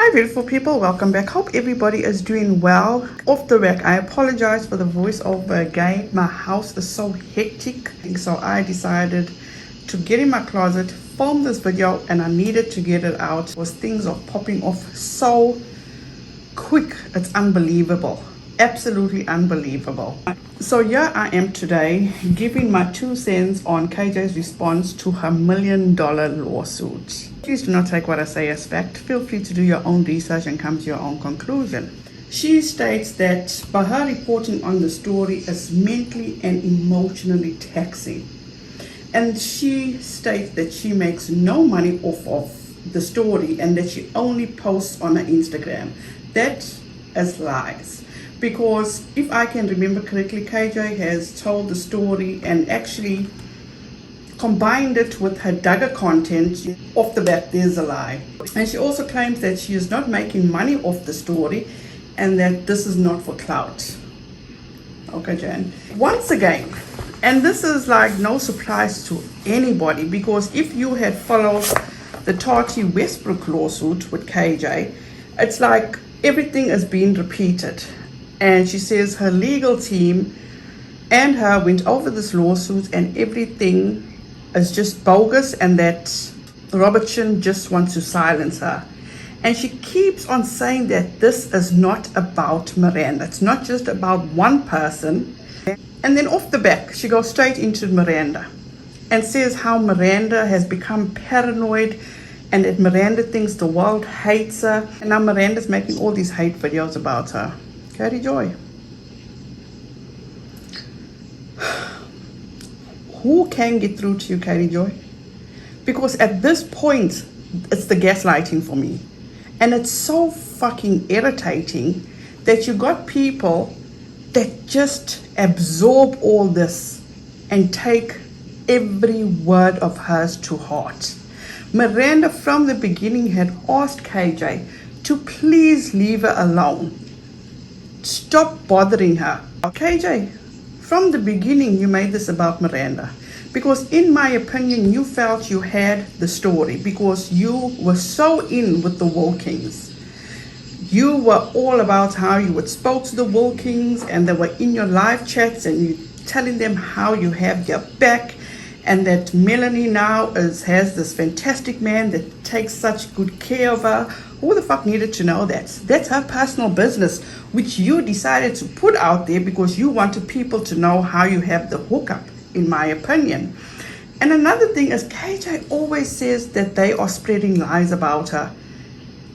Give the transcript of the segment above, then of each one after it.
Hi beautiful people, welcome back. Hope everybody is doing well. Off the rack, I apologize for the voiceover again. My house is so hectic, so I decided to get in my closet, film this video, and I needed to get it out because things are popping off so quick. It's unbelievable, absolutely unbelievable. So here I am today giving my 2 cents on KJ's response to her $1 million lawsuit. Please do not take what I say as fact. Feel free to do your own research and come to your own conclusion. She states that by her reporting on the story is mentally and emotionally taxing. And she states that she makes no money off of the story and that she only posts on her Instagram. That is lies. Because if I can remember correctly, KJ has told the story and actually combined it with her DEJA content. Off the bat, there's a lie. And she also claims that she is not making money off the story and that this is not for clout. Okay, Jan. Once again, and this is like no surprise to anybody, because if you had followed the Tati Westbrook lawsuit with KJ, it's like everything is being repeated. And she says her legal team and her went over this lawsuit and everything is just bogus and that Robertson just wants to silence her. And she keeps on saying that this is not about Miranda. It's not just about one person. And then off the back, she goes straight into Miranda and says how Miranda has become paranoid and that Miranda thinks the world hates her. And now Miranda's making all these hate videos about her. Katie Joy. Who can get through to you, Katie Joy? Because at this point, it's the gaslighting for me. And it's so fucking irritating that you got people that just absorb all this and take every word of hers to heart. Miranda from the beginning had asked KJ to please leave her alone. Stop bothering her. KJ, from the beginning you made this about Miranda because in my opinion you felt you had the story because you were so in with the Wilkings. You were all about how you would spoke to the Wilkings and they were in your live chats and you telling them how you have their back and that Melanie now has this fantastic man that takes such good care of her. Who the fuck needed to know that? That's her personal business, which you decided to put out there because you wanted people to know how you have the hookup, in my opinion. And another thing is KJ always says that they are spreading lies about her.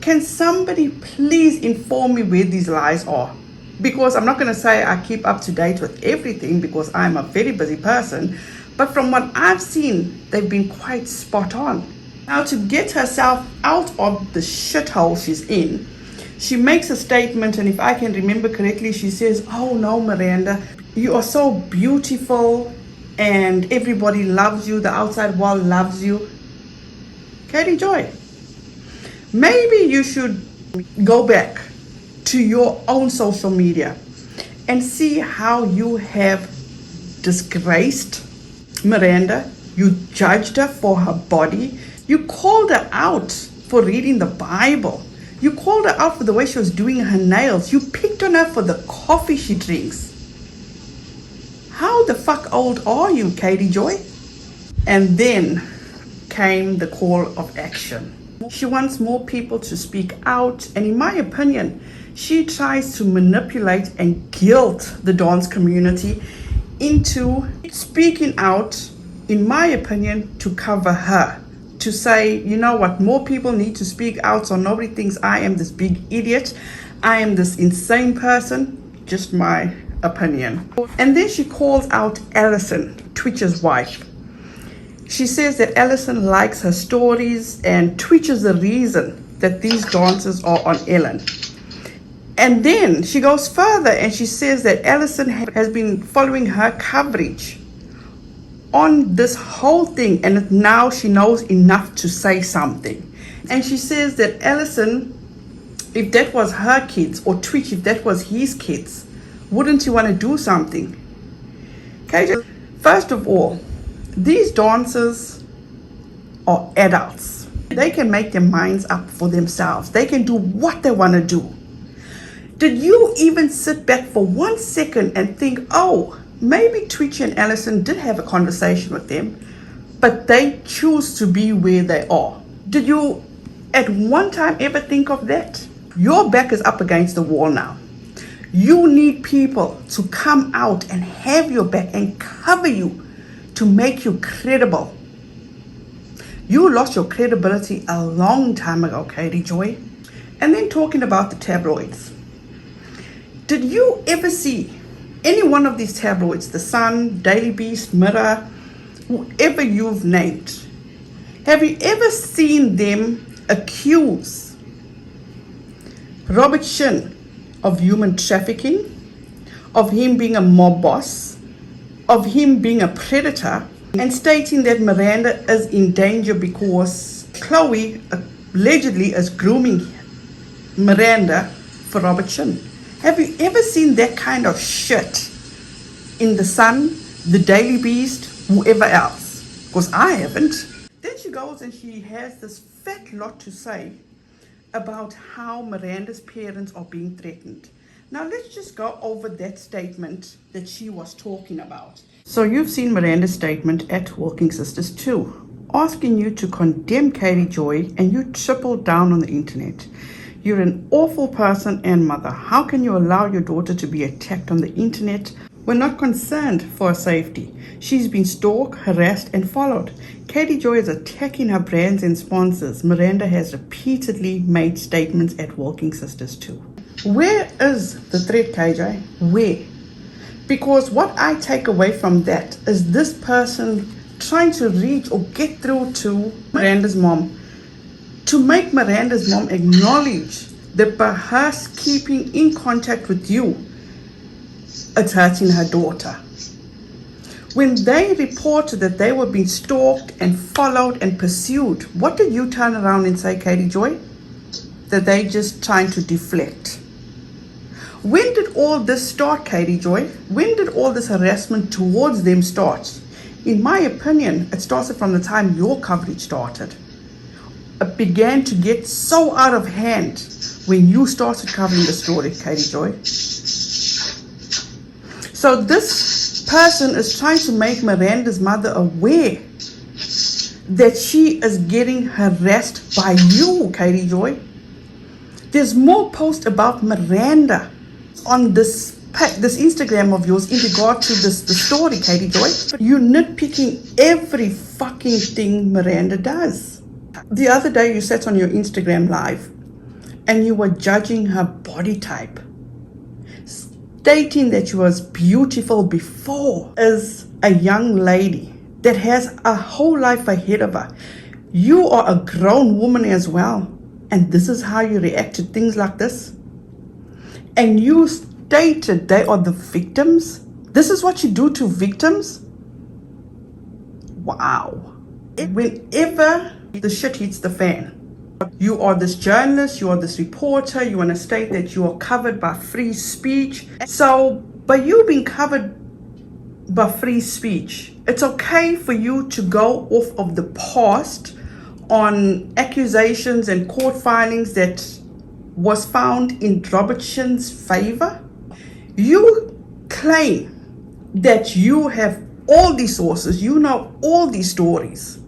Can somebody please inform me where these lies are? Because I'm not going to say I keep up to date with everything because I'm a very busy person. But from what I've seen, they've been quite spot on. Now, to get herself out of the shithole she's in, she makes a statement, and if I can remember correctly, she says, "Oh no, Miranda, you are so beautiful and everybody loves you, the outside world loves you." Katie Joy, maybe you should go back to your own social media and see how you have disgraced Miranda. You judged her for her body. You called her out for reading the Bible. You called her out for the way she was doing her nails. You picked on her for the coffee she drinks. How the fuck old are you, Katie Joy? And then came the call of action. She wants more people to speak out, and in my opinion, she tries to manipulate and guilt the dance community into speaking out, in my opinion, to cover her. To say, you know what, more people need to speak out so nobody thinks I am this big idiot, I am this insane person. Just my opinion. And then she calls out Alison, Twitch's wife. She says that Alison likes her stories and Twitch is the reason that these dancers are on Ellen. And then she goes further and she says that Alison has been following her coverage on this whole thing and now she knows enough to say something. And she says that Alison, if that was her kids, or Twitch, if that was his kids, wouldn't you want to do something? Okay, first of all, these dancers are adults They can make their minds up for themselves. They can do what they want to do. Did you even sit back for 1 second and think, oh, maybe Twitchy and Alison did have a conversation with them, but they choose to be where they are? Did you at one time ever think of that? Your back is up against the wall now. You need people to come out and have your back and cover you to make you credible. You lost your credibility a long time ago, Katie Joy. And then talking about the tabloids. Did you ever see any one of these tabloids, The Sun, Daily Beast, Mirror, whoever you've named, have you ever seen them accuse Robert Shin of human trafficking, of him being a mob boss, of him being a predator, and stating that Miranda is in danger because Chloe allegedly is grooming Miranda for Robert Shin? Have you ever seen that kind of shit in The Sun, the Daily Beast, whoever else? Because I haven't. Then she goes and she has this fat lot to say about how Miranda's parents are being threatened. Now let's just go over that statement that she was talking about. So you've seen Miranda's statement at Wilkings Sisters 2, asking you to condemn Katie Joy, and you tripled down on the internet. You're an awful person and mother. How can you allow your daughter to be attacked on the internet? We're not concerned for her safety. She's been stalked, harassed, and followed. Katie Joy is attacking her brands and sponsors. Miranda has repeatedly made statements at Wilkings Sisters 2. Where is the threat, KJ? Where? Because what I take away from that is this person trying to reach or get through to Miranda's mom, to make Miranda's mom acknowledge that by her keeping in contact with you, it's hurting her daughter. When they reported that they were being stalked and followed and pursued, what did you turn around and say, Katie Joy? That they just trying to deflect. When did all this start, Katie Joy? When did all this harassment towards them start? In my opinion, it started from the time your coverage started. It began to get so out of hand when you started covering the story, Katie Joy. So this person is trying to make Miranda's mother aware that she is getting harassed by you, Katie Joy. There's more posts about Miranda on this Instagram of yours in regard to the story, Katie Joy. You're nitpicking every fucking thing Miranda does. The other day you sat on your Instagram live and you were judging her body type, stating that she was beautiful before as a young lady that has a whole life ahead of her. You are a grown woman as well, and this is how you react to things like this. And you stated they are the victims. This is what you do to victims? Wow. Whenever the shit hits the fan, you are this journalist, you are this reporter, you want to state that you are covered by free speech. So by you being covered by free speech, it's okay for you to go off of the past on accusations and court filings that was found in Robert Shin's favor. You claim that you have all these sources, you know all these stories.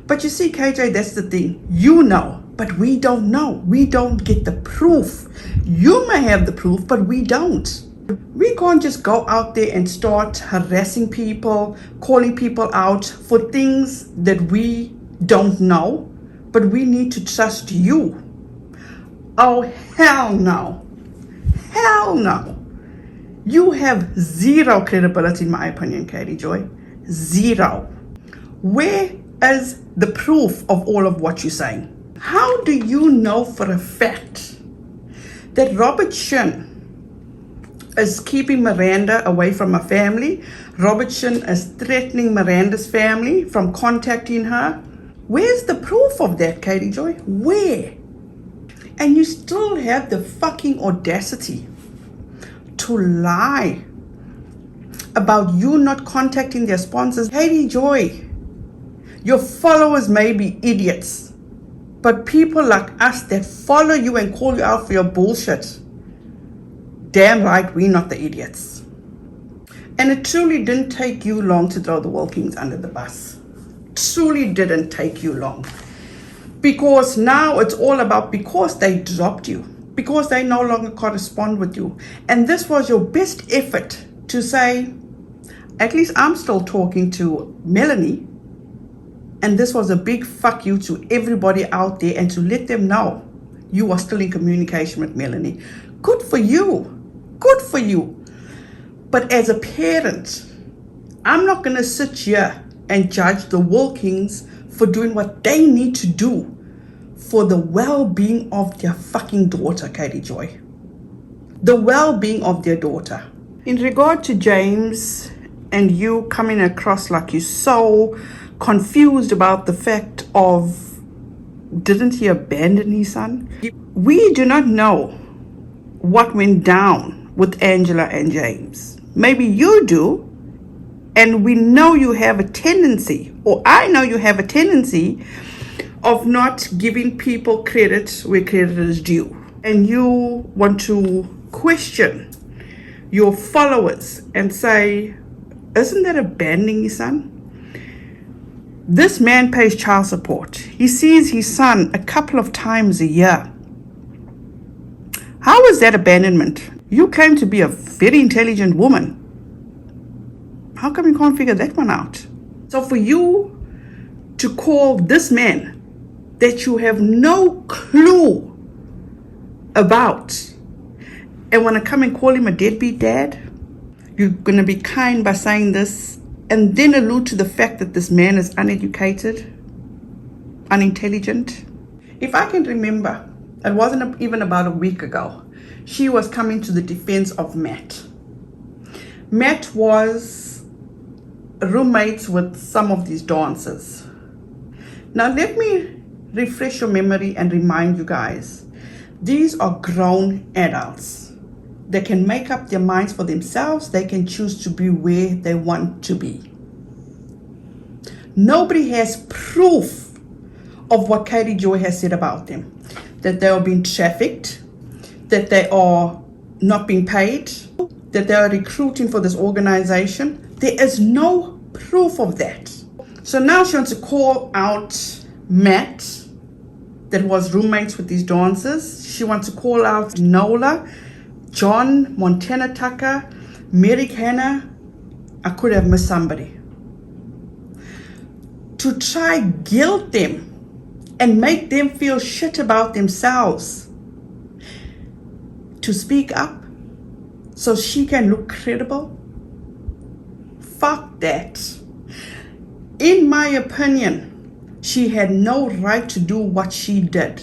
But you see, KJ, that's the thing. You know, but we don't know. We don't get the proof. You may have the proof, but we don't. We can't just go out there and start harassing people, calling people out for things that we don't know, but we need to trust you. Oh, hell no. Hell no. You have zero credibility, in my opinion, Katie Joy. Zero. Where is the proof of all of what you're saying? How do you know for a fact that Robert Shin is keeping Miranda away from her family? Robert Shin is threatening Miranda's family from contacting her. Where's the proof of that, Katie Joy? Where? And you still have the fucking audacity to lie about you not contacting their sponsors. Katie Joy, your followers may be idiots, But people like us that follow you and call you out for your bullshit, damn right we're not the idiots. And it truly didn't take you long to throw the Wilkings under the bus. Truly didn't take you long. Because now it's all about, because they dropped you, because they no longer correspond with you. And this was your best effort to say, at least I'm still talking to Melanie. And this was a big fuck you to everybody out there, and to let them know you are still in communication with Melanie. Good for you. Good for you. But as a parent, I'm not going to sit here and judge the Wilkings for doing what they need to do for the well-being of their fucking daughter, Katie Joy. The well-being of their daughter. In regard to James and you coming across like you're so confused about the fact of, didn't he abandon his son? We do not know what went down with Angela and James. Maybe you do, and we know you have a tendency, or I know you have a tendency of not giving people credit where credit is due. And you want to question your followers and say, isn't that abandoning his son? This man pays child support. He sees his son a couple of times a year. How is that abandonment? You claim to be a very intelligent woman. How come you can't figure that one out? So for you to call this man that you have no clue about and want to come and call him a deadbeat dad, you're going to be kind by saying this and then allude to the fact that this man is uneducated, unintelligent. If I can remember, it wasn't even about a week ago, she was coming to the defense of Matt. Matt was roommates with some of these dancers. Now let me refresh your memory and remind you guys, these are grown adults. They can make up their minds for themselves. They can choose to be where they want to be. Nobody has proof of what Katie Joy has said about them. That they are being trafficked, that they are not being paid, that they are recruiting for this organization. There is no proof of that. So now she wants to call out Matt, that was roommates with these dancers. She wants to call out Enola, John, Montana Tucker, Mary Hanna. I could have missed somebody. To try guilt them and make them feel shit about themselves. To speak up so she can look credible. Fuck that. In my opinion, she had no right to do what she did.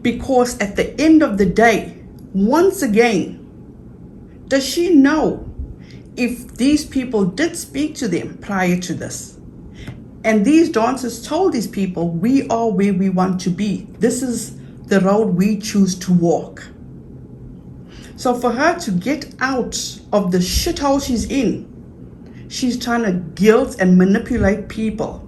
Because at the end of the day, once again, does she know if these people did speak to them prior to this? And these dancers told these people, we are where we want to be. This is the road we choose to walk. So for her to get out of the shithole she's in, she's trying to guilt and manipulate people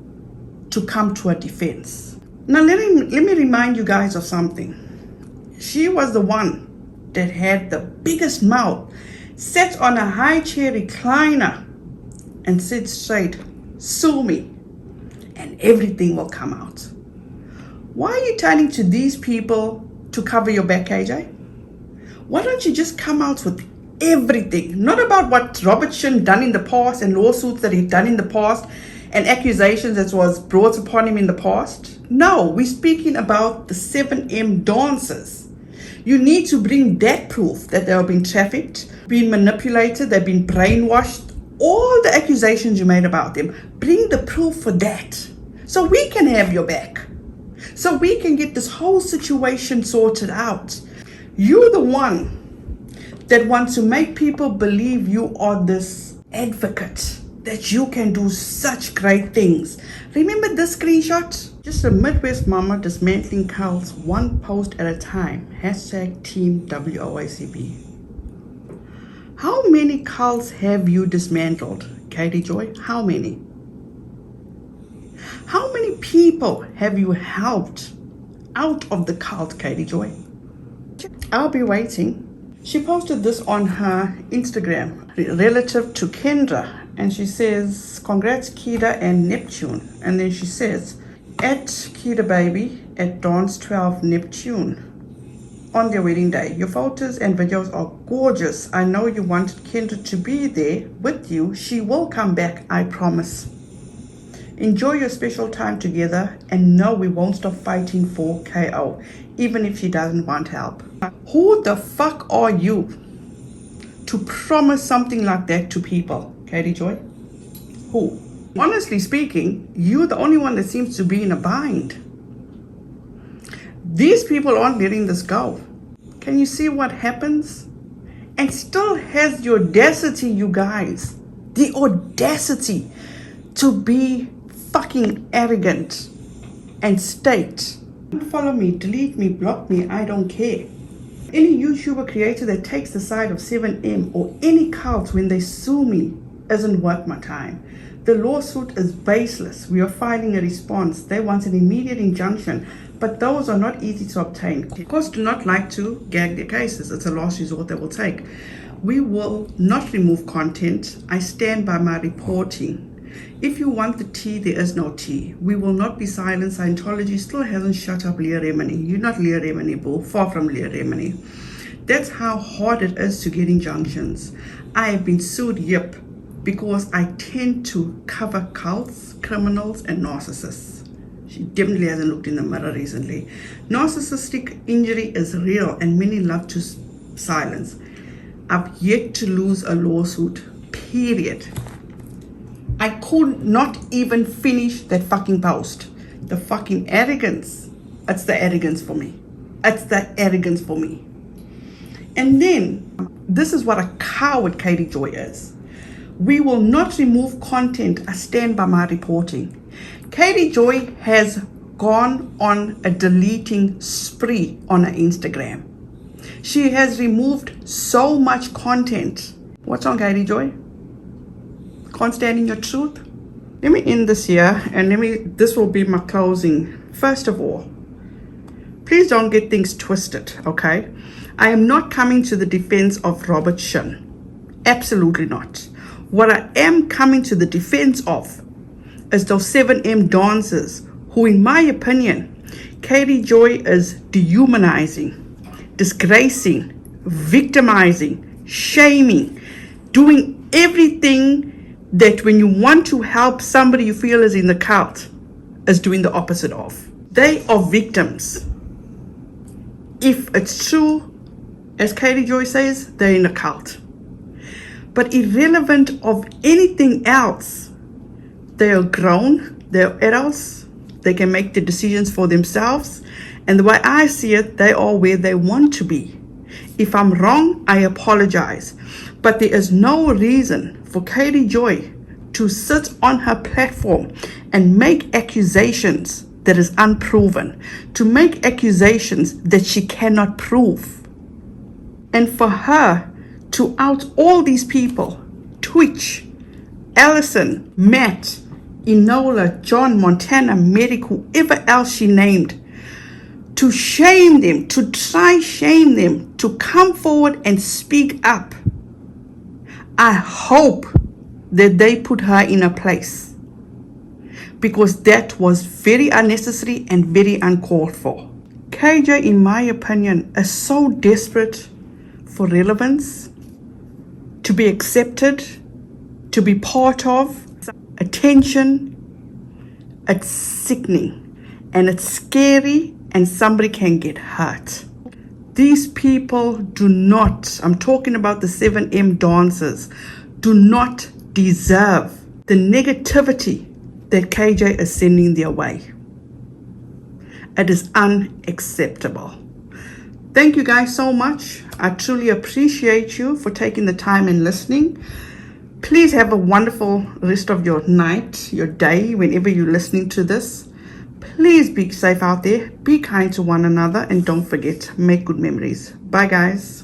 to come to her defense. Now let me remind you guys of something. She was the one that had the biggest mouth, sat on a high chair recliner and said straight, sue me and everything will come out. Why are you turning to these people to cover your back, KJ? Why don't you just come out with everything? Not about what Robert Shin done in the past and lawsuits that he'd done in the past and accusations that was brought upon him in the past. No, we're speaking about the 7M dancers. You need to bring that proof that they are being trafficked, being manipulated, they've been brainwashed, all the accusations you made about them. Bring the proof for that so we can have your back, so we can get this whole situation sorted out. You're the one that wants to make people believe you are this advocate, that you can do such great things. Remember this screenshot? Just a Midwest mama dismantling cults one post at a time. Hashtag Team WOACB. How many cults have you dismantled, Katie Joy? How many? How many people have you helped out of the cult, Katie Joy. I'll be waiting. She posted this on her Instagram relative to Kendra, and she says, congrats Kida and Neptune. And then she says, at Kida baby at Dawn's 12 Neptune on their wedding day. Your photos and videos are gorgeous. I know you wanted Kendra to be there with you. She will come back, I promise. Enjoy your special time together, and no, we won't stop fighting for KO, even if she doesn't want help. Who the fuck are you to promise something like that to people, Katie Joy? Who? Honestly speaking, you're the only one that seems to be in a bind. These people aren't letting this go. Can you see what happens? And still has the audacity, you guys, the audacity to be fucking arrogant and state, follow me, delete me, block me, I don't care. Any YouTuber creator that takes the side of 7M or any cult when they sue me isn't worth my time. The lawsuit is baseless. We are filing a response. They want an immediate injunction, but those are not easy to obtain. Courts do not like to gag their cases. It's a last resort they will take. We will not remove content. I stand by my reporting. If you want the tea, there is no tea. We will not be silent. Scientology still hasn't shut up Leah Remini. You're not Leah Remini, boo. Far from Leah Remini. That's how hard it is to get injunctions. I have been sued, yep, because I tend to cover cults, criminals, and narcissists. She definitely hasn't looked in the mirror recently. Narcissistic injury is real, and many love to silence. I've yet to lose a lawsuit, period. I could not even finish that fucking post. The fucking arrogance. It's the arrogance for me. It's the arrogance for me. And then, this is what a coward Katie Joy is. We will not remove content. I stand by my reporting. Katie Joy has gone on a deleting spree on her Instagram. She has removed so much content. What's on, Katie Joy? Can't stand in your truth? Let me end this here, and this will be my closing. First of all, please don't get things twisted, okay? I am not coming to the defense of Robert Shin. Absolutely not. What I am coming to the defense of is those 7M dancers who, in my opinion, Katie Joy is dehumanizing, disgracing, victimizing, shaming, doing everything that when you want to help somebody you feel is in the cult, is doing the opposite of. They are victims. If it's true, as Katie Joy says, they're in a cult. But irrelevant of anything else, they are grown, they're adults, they can make the decisions for themselves, and the way I see it, they are where they want to be. If I'm wrong, I apologize. But there is no reason for Katie Joy to sit on her platform and make accusations that is unproven, to make accusations that she cannot prove. And for her to out all these people, Twitch, Alison, Matt, Enola, John, Montana, Medic, whoever else she named, to shame them, to try shame them, to come forward and speak up. I hope that they put her in a place, because that was very unnecessary and very uncalled for. KJ, in my opinion, is so desperate for relevance, to be accepted, to be part of, attention. It's sickening and it's scary, and somebody can get hurt. These people do not, I'm talking about the 7M dancers, do not deserve the negativity that KJ is sending their way. It is unacceptable. Thank you guys so much. I truly appreciate you for taking the time and listening. Please have a wonderful rest of your night, your day, whenever you're listening to this. Please be safe out there, be kind to one another, and don't forget, make good memories. Bye guys.